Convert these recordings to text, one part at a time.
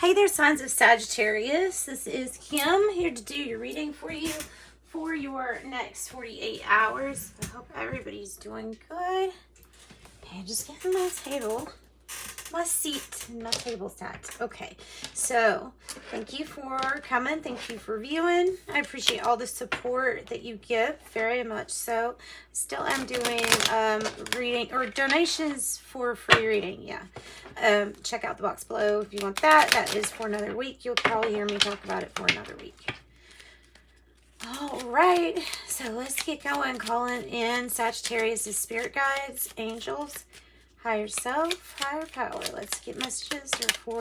Hey there, signs of Sagittarius. This is Kim here to do your reading for you for your next 48 hours. I hope everybody's doing good. And just getting my table, my seat, and my table set. Okay, so thank you for coming. Thank you for viewing. I appreciate all the support that you give, very much so. Still am doing reading or donations for free reading. Yeah. Check out the box below if you want that. That is for another week. You'll probably hear me talk about it for another week. All right, so let's get going. Calling in Sagittarius' spirit guides, angels, higher self, higher power. Let's get messages for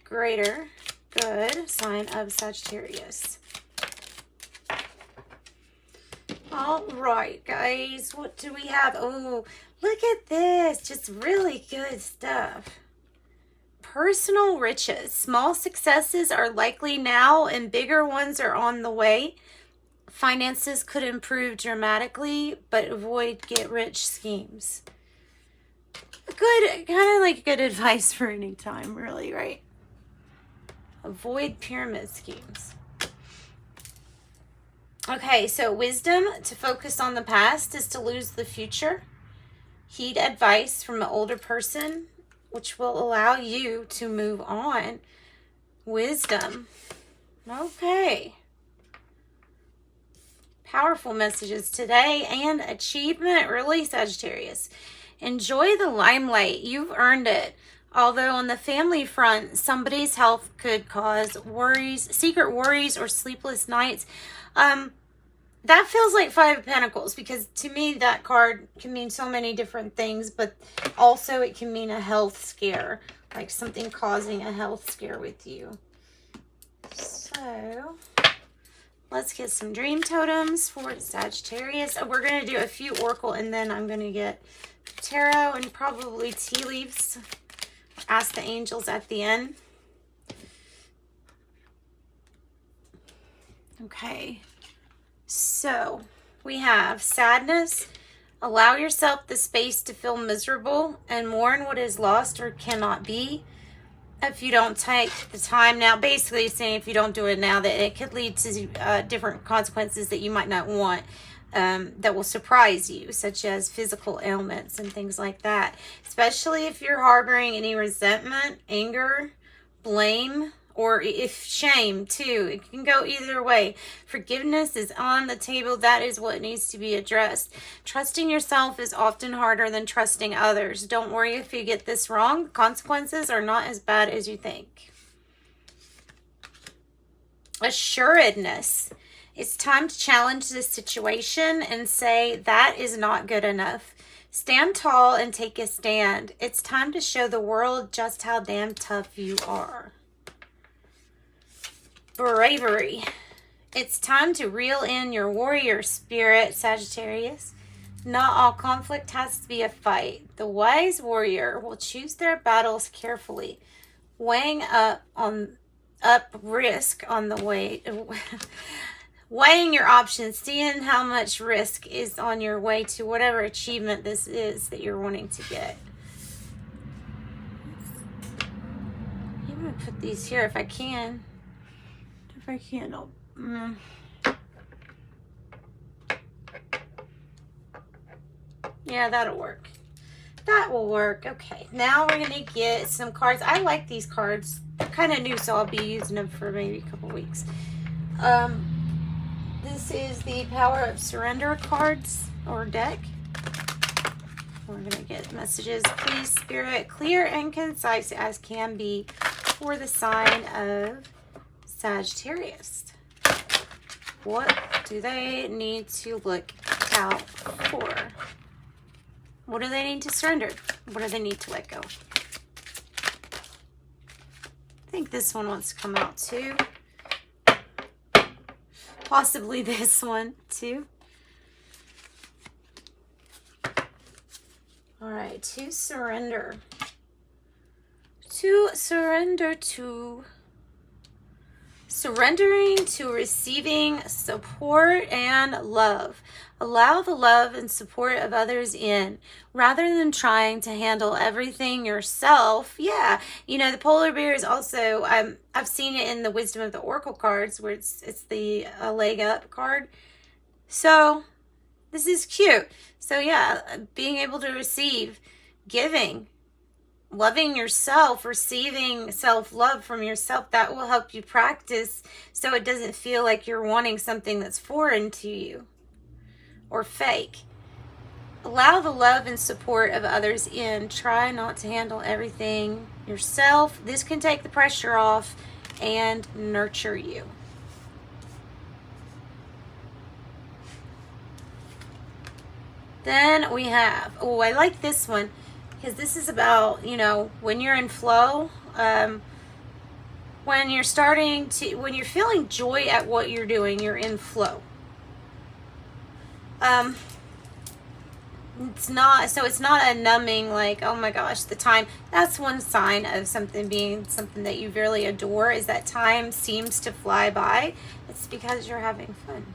greater good sign of Sagittarius. All right, guys, what do we have? Oh, look at this. Just really good stuff. Personal riches. Small successes are likely now and bigger ones are on the way. Finances could improve dramatically, but avoid get-rich schemes. Good, kind of like good advice for any time, really, right? Avoid pyramid schemes. Okay, so wisdom: to focus on the past is to lose the future. Heed advice from an older person, which will allow you to move on. Wisdom. Okay. Powerful messages today. And achievement, really, Sagittarius. Enjoy the limelight. You've earned it. Although on the family front, somebody's health could cause worries, secret worries, or sleepless nights. That feels like Five of Pentacles, because to me that card can mean so many different things, but also it can mean a health scare, like something causing a health scare with you. So let's get some dream totems for Sagittarius. We're going to do a few oracle, and then I'm going to get tarot and probably tea leaves. Ask the angels at the end. Okay. So we have sadness. Allow yourself the space to feel miserable and mourn what is lost or cannot be. If you don't take the time now, basically saying if you don't do it now, that it could lead to different consequences that you might not want, that will surprise you, such as physical ailments and things like that. Especially if you're harboring any resentment, anger, blame, or if shame too. It can go either way. Forgiveness is on the table. That is what needs to be addressed. Trusting yourself is often harder than trusting others. Don't worry if you get this wrong. The consequences are not as bad as you think. Assuredness. It's time to challenge this situation and say that is not good enough. Stand tall and take a stand. It's time to show the world just how damn tough you are. Bravery. It's time to reel in your warrior spirit, Sagittarius. Not all conflict has to be a fight. The wise warrior will choose their battles carefully, weighing up risk on the way. Weighing your options, seeing how much risk is on your way to whatever achievement this is that you're wanting to get. I'm going to put these here if I can. If I can, yeah, that'll work. That will work. Okay, now we're going to get some cards. I like these cards. They're kind of new, so I'll be using them for maybe a couple weeks. This is the Power of Surrender cards or deck. We're going to get messages. Please, Spirit, clear and concise as can be for the sign of Sagittarius. What do they need to look out for? What do they need to surrender? What do they need to let go? I think this one wants to come out too. Possibly this one too. All right, to surrender. To surrender to. Surrendering to receiving support and love. Allow the love and support of others in, rather than trying to handle everything yourself. Yeah, you know, the polar bear is also, I've seen it in the Wisdom of the Oracle cards, where it's the leg up card. So this is cute. So yeah, being able to receive, giving, loving yourself, receiving self-love from yourself, that will help you practice so it doesn't feel like you're wanting something that's foreign to you or fake. Allow the love and support of others in. Try not to handle everything yourself. This can take the pressure off and nurture you. Then we have, oh, I like this one, because this is about, you know, when you're in flow, when you're feeling joy at what you're doing, you're in flow. It's not a numbing, like, oh my gosh, the time. That's one sign of something being something that you really adore, is that time seems to fly by. It's because you're having fun.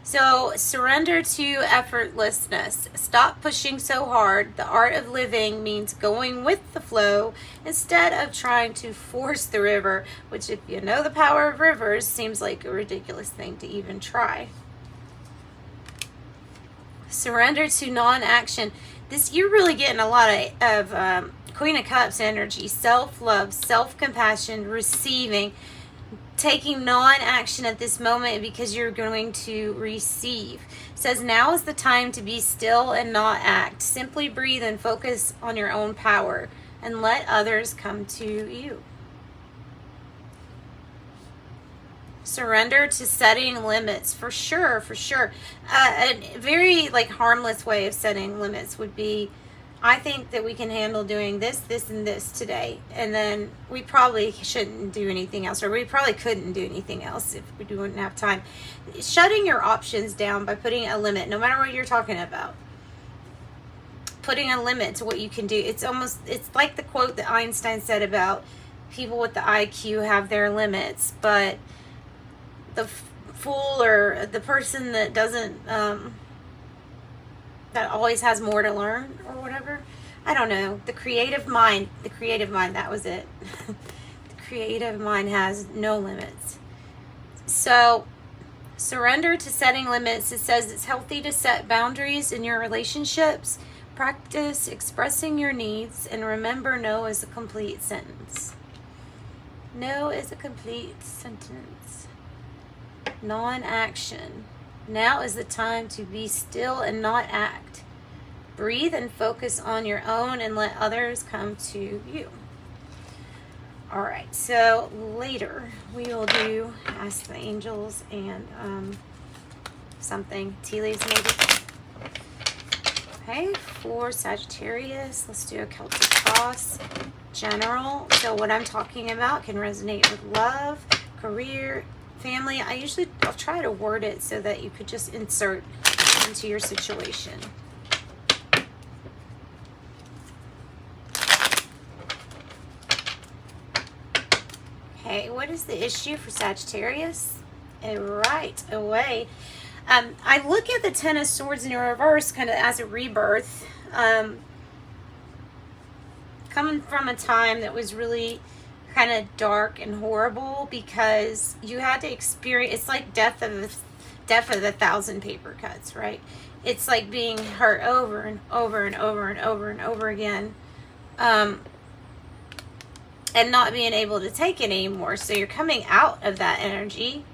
So surrender to effortlessness. Stop pushing so hard. The art of living means going with the flow instead of trying to force the river, which, if you know the power of rivers, seems like a ridiculous thing to even try. Surrender to non-action. You're really getting a lot of Queen of Cups energy. Self-love, self-compassion, receiving, taking non-action at this moment because you're going to receive. It says, now is the time to be still and not act. Simply breathe and focus on your own power and let others come to you. Surrender to setting limits. For sure. A very harmless way of setting limits would be, I think that we can handle doing this, this, and this today. And then we probably shouldn't do anything else, or we probably couldn't do anything else if we wouldn't have time. Shutting your options down by putting a limit, no matter what you're talking about. Putting a limit to what you can do. It's like the quote that Einstein said about people with the IQ have their limits, but the fool or the person that doesn't, that always has more to learn or whatever. I don't know. The creative mind, that was it. The creative mind has no limits. So surrender to setting limits. It says it's healthy to set boundaries in your relationships. Practice expressing your needs, and remember, no is a complete sentence. No is a complete sentence. Non-action. Now is the time to be still and not act. Breathe and focus on your own and let others come to you. All right, so later we will do Ask the Angels and something. Tea leaves maybe. Okay, for Sagittarius, let's do a Celtic Cross. General. So what I'm talking about can resonate with love, career, family. I'll try to word it so that you could just insert into your situation. Okay, what is the issue for Sagittarius? Right away. I look at the Ten of Swords in reverse kind of as a rebirth. Coming from a time that was really kind of dark and horrible, because you had to experience, it's like death of 1,000 paper cuts, right? It's like being hurt over and over and over and over and over again, and not being able to take it anymore. So you're coming out of that energy.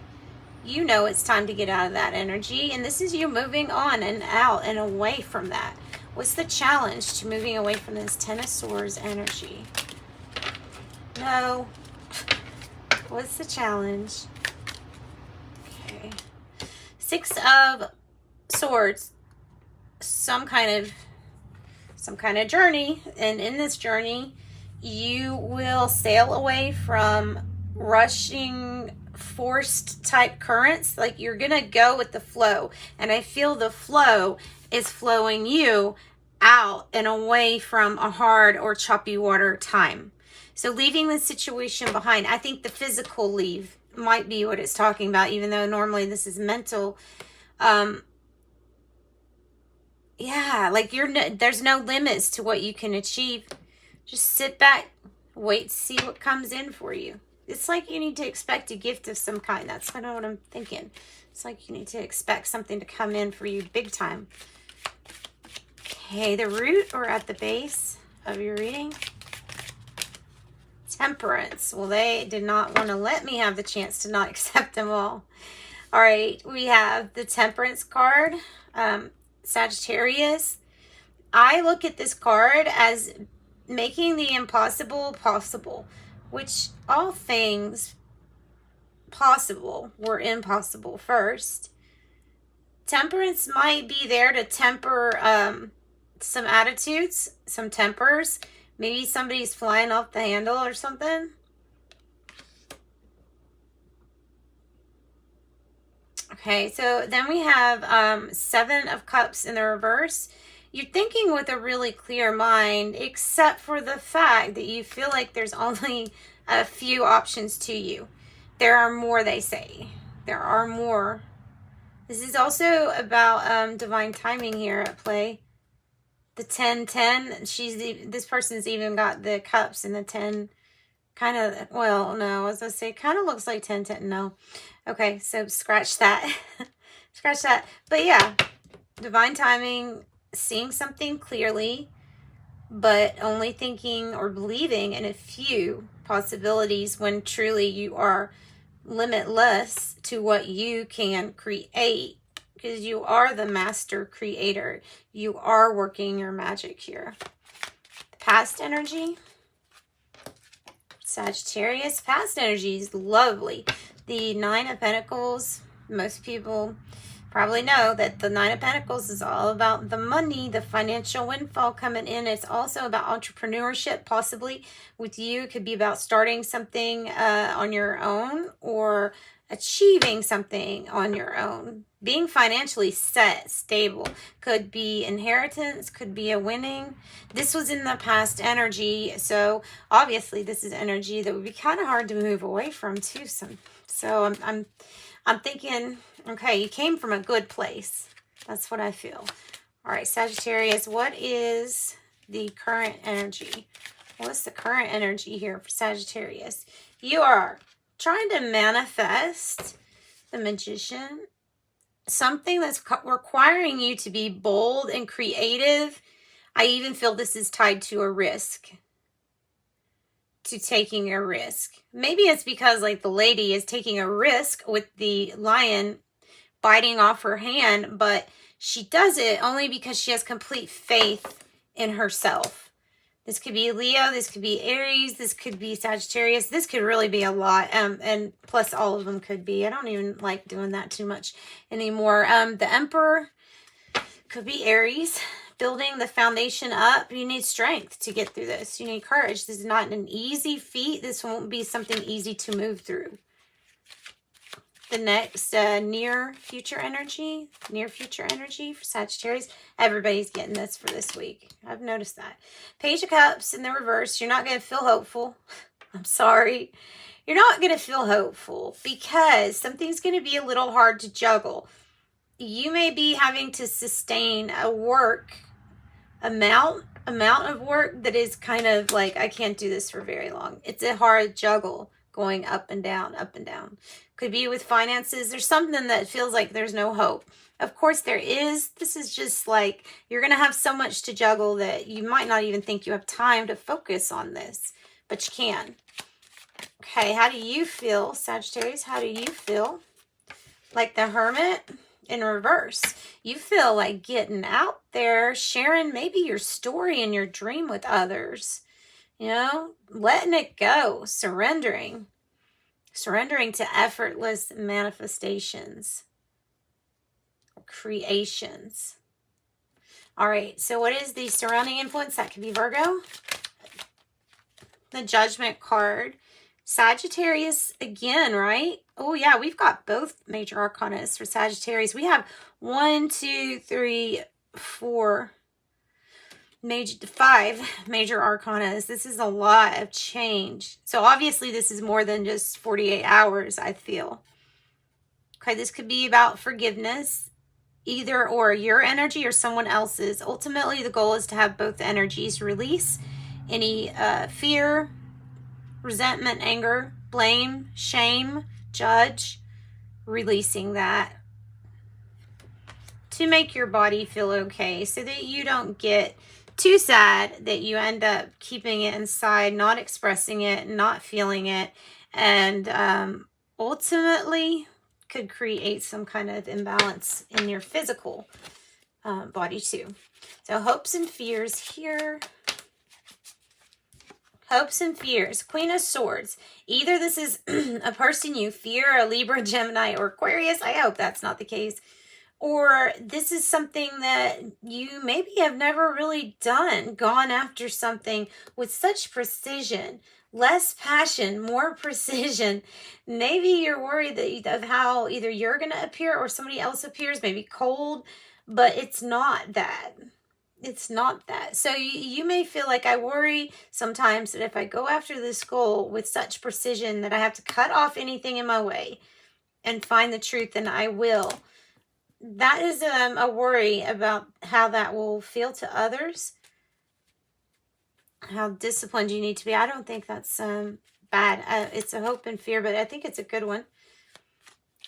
You know it's time to get out of that energy, and this is you moving on and out and away from that. What's the challenge to moving away from this Ten of Swords energy? No. What's the challenge? Okay. Six of Swords. Some kind of journey, and in this journey you will sail away from rushing, forced type currents. Like, you're gonna go with the flow, and I feel the flow is flowing you out and away from a hard or choppy water time. So leaving the situation behind. I think the physical leave might be what it's talking about, even though normally this is mental. yeah, like there's no limits to what you can achieve. Just sit back, wait to see what comes in for you. It's like you need to expect a gift of some kind. That's kind of what I'm thinking. It's like you need to expect something to come in for you big time. Okay, the root or at the base of your reading. Temperance. Well, they did not want to let me have the chance to not accept them all. All right, we have the Temperance card. Sagittarius. I look at this card as making the impossible possible, which all things possible were impossible first. Temperance might be there to temper some attitudes, some tempers. Maybe somebody's flying off the handle or something. Okay, so then we have 7 of Cups in the reverse. You're thinking with a really clear mind, except for the fact that you feel like there's only a few options to you. There are more, they say. There are more. This is also about divine timing here at play. The 10-10, this person's even got the cups and the 10 kind of, well, no, as I say, kind of looks like 10-10. No. Okay, so scratch that. Scratch that. But yeah, divine timing, seeing something clearly, but only thinking or believing in a few possibilities when truly you are limitless to what you can create, because you are the master creator. You are working your magic here. Past energy. Sagittarius, past energy is lovely. The 9 of Pentacles, most people probably know that the 9 of Pentacles is all about the money, the financial windfall coming in. It's also about entrepreneurship, possibly with you. It could be about starting something on your own or achieving something on your own. Being financially set, stable. Could be inheritance, could be a winning. This was in the past energy, so obviously this is energy that would be kind of hard to move away from too. So I'm thinking, okay, you came from a good place. That's what I feel. All right, Sagittarius, what is the current energy? What's the current energy here for Sagittarius? You are trying to manifest the Magician. Something that's requiring you to be bold and creative. I even feel this is tied to a risk. To taking a risk. Maybe it's because like the lady is taking a risk with the lion biting off her hand, but she does it only because she has complete faith in herself. This could be Leo, this could be Aries, this could be Sagittarius. This could really be a lot, and plus all of them could be. I don't even like doing that too much anymore. The Emperor could be Aries. Building the foundation up, you need strength to get through this. You need courage. This is not an easy feat. This won't be something easy to move through. The next near future energy for Sagittarius. Everybody's getting this for this week. I've noticed that. Page of Cups in the reverse. You're not going to feel hopeful. I'm sorry. You're not going to feel hopeful because something's going to be a little hard to juggle. You may be having to sustain a amount of work that is kind of like, I can't do this for very long. It's a hard juggle going up and down, up and down. Could be with finances. There's something that feels like there's no hope. Of course there is. This is just like, you're going to have so much to juggle that you might not even think you have time to focus on this, but you can. Okay, how do you feel, Sagittarius? How do you feel? Like the Hermit in reverse. You feel like getting out there, sharing maybe your story and your dream with others. You know, letting it go, surrendering to effortless manifestations, creations. All right, so what is the surrounding influence? That could be Virgo. The Judgment card. Sagittarius again, right? Oh yeah, we've got both major arcanas for Sagittarius. We have 5 major arcanas. This is a lot of change. So obviously this is more than just 48 hours, I feel. Okay, this could be about forgiveness. either or your energy or someone else's. Ultimately, the goal is to have both energies release any fear, resentment, anger, blame, shame, judge, releasing that to make your body feel okay so that you don't get too sad that you end up keeping it inside, not expressing it, not feeling it, and ultimately could create some kind of imbalance in your physical body too. So hopes and fears here. Hopes and fears. Queen of Swords. Either this is a person you fear, a Libra, Gemini, or Aquarius. I hope that's not the case. Or this is something that you maybe have never really done, gone after something with such precision, less passion, more precision. Maybe you're worried that of how either you're going to appear or somebody else appears, maybe cold, but it's not that. It's not that. So you may feel like, I worry sometimes that if I go after this goal with such precision that I have to cut off anything in my way and find the truth, and I will. That is a worry about how that will feel to others, how disciplined you need to be. I don't think that's bad. It's a hope and fear, but I think it's a good one.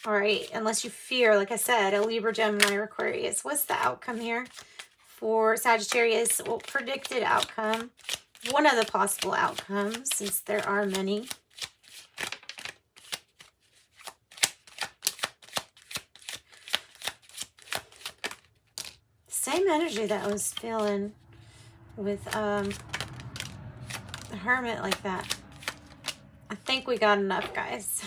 All right, unless you fear, like I said, a Libra, Gemini, or Aquarius. What's the outcome here for Sagittarius? Well, predicted outcome. One of the possible outcomes, since there are many. Same energy that I was feeling with the Hermit like that. I think we got enough, guys.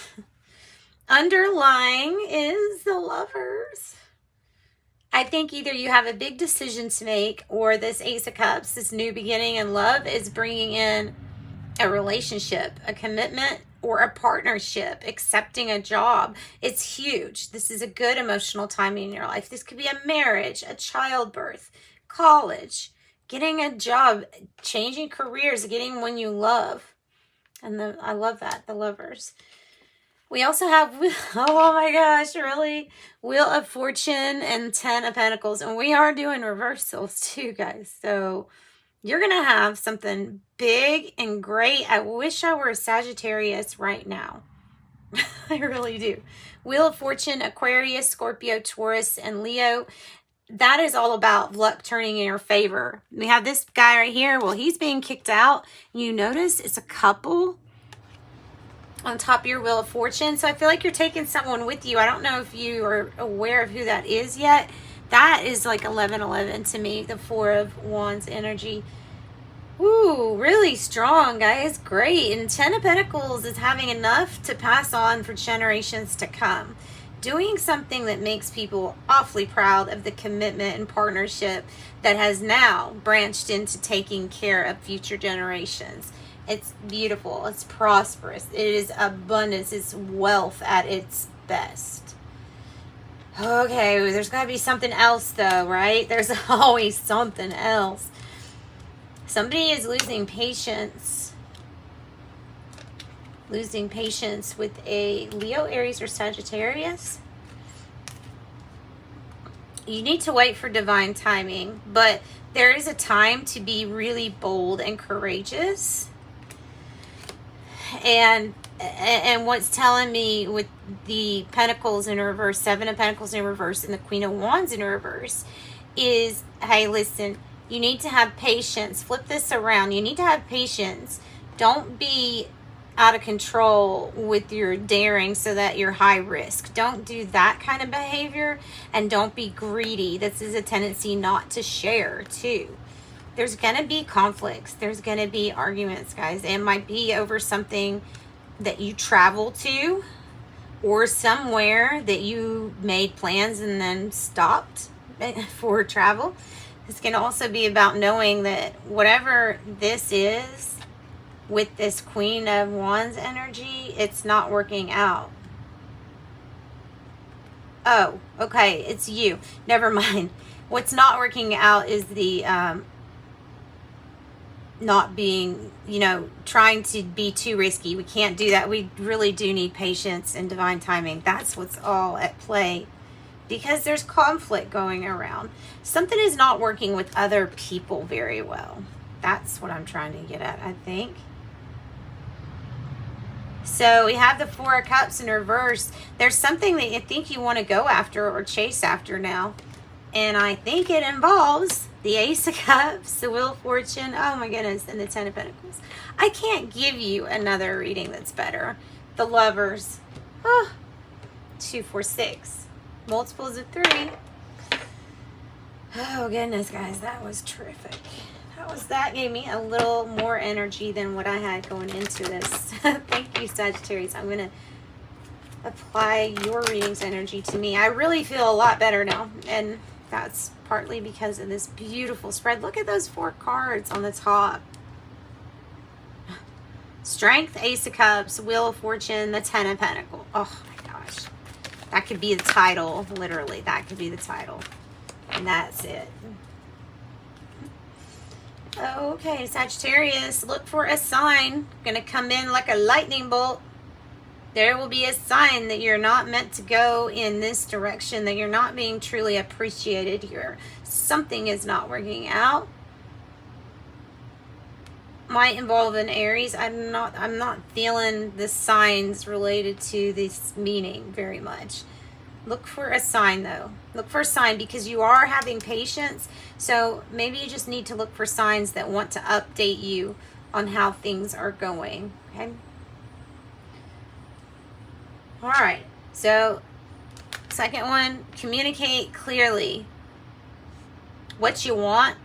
Underlying is the Lovers. I think either you have a big decision to make, or this Ace of Cups, this new beginning in love, is bringing in a relationship, a commitment, or a partnership, accepting a job. It's huge. This is a good emotional time in your life. This could be a marriage, a childbirth, college, getting a job, changing careers, getting one you love. And I love that, the Lovers. We also have, oh my gosh, really? Wheel of Fortune and 10 of Pentacles. And we are doing reversals too, guys. So you're going to have something big and great. I wish I were a Sagittarius right now. I really do. Wheel of Fortune, Aquarius, Scorpio, Taurus, and Leo. That is all about luck turning in your favor. We have this guy right here. Well, he's being kicked out. You notice it's a couple on top of your Wheel of Fortune. So I feel like you're taking someone with you. I don't know if you are aware of who that is yet. That is like 11-11 to me, the Four of Wands energy. Ooh, really strong, guys. Great. And 10 of Pentacles is having enough to pass on for generations to come. Doing something that makes people awfully proud of the commitment and partnership that has now branched into taking care of future generations. It's beautiful. It's prosperous. It is abundance. It's wealth at its best. Okay, there's got to be something else though, right? There's always something else. Somebody is losing patience. Losing patience with a Leo, Aries, or Sagittarius. You need to wait for divine timing, but there is a time to be really bold and courageous. And what's telling me with the Pentacles in reverse, 7 of Pentacles in reverse, and the Queen of Wands in reverse is, hey, listen, you need to have patience. Flip this around. You need to have patience. Don't be out of control with your daring so that you're high risk. Don't do that kind of behavior, and don't be greedy. This is a tendency not to share too. There's going to be conflicts. There's going to be arguments, guys. It might be over something that you travel to, or somewhere that you made plans and then stopped for travel. This can also be about knowing that whatever this is with this Queen of Wands energy, it's not working out. Oh, okay. It's you. Never mind. What's not working out is the not being, trying to be too risky. We can't do that. We really do need patience and divine timing. That's what's all at play. because there's conflict going around. Something is not working with other people very well. That's what I'm trying to get at, I think. So we have the Four of Cups in reverse. There's something that you think you want to go after or chase after now. And I think it involves the Ace of Cups, the Wheel of Fortune, oh my goodness, and the Ten of Pentacles. I can't give you another reading that's better. The Lovers. Oh, 2, 4, 6. Multiples of 3. Oh goodness, guys, that was terrific. That gave me a little more energy than what I had going into this. Thank you, Sagittarius. I'm going to apply your reading's energy to me. I really feel a lot better now, and that's partly because of this beautiful spread. Look at those 4 cards on the top. Strength, Ace of Cups, Wheel of Fortune, the Ten of Pentacles. Oh my gosh. That could be the title, literally. That could be the title. And that's it. Okay, Sagittarius, look for a sign. Going to come in like a lightning bolt. There will be a sign that you're not meant to go in this direction, that you're not being truly appreciated here. Something is not working out. Might involve an Aries. I'm not feeling the signs related to this meaning very much. Look for a sign, though. Look for a sign, because you are having patience. So maybe you just need to look for signs that want to update you on how things are going. Okay. All right. So second one, communicate clearly what you want.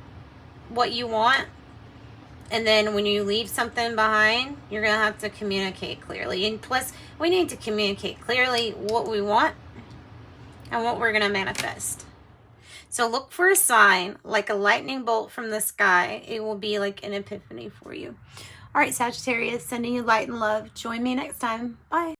And then when you leave something behind, you're going to have to communicate clearly. And plus, we need to communicate clearly what we want and what we're going to manifest. So look for a sign, like a lightning bolt from the sky. It will be like an epiphany for you. All right, Sagittarius, sending you light and love. Join me next time. Bye.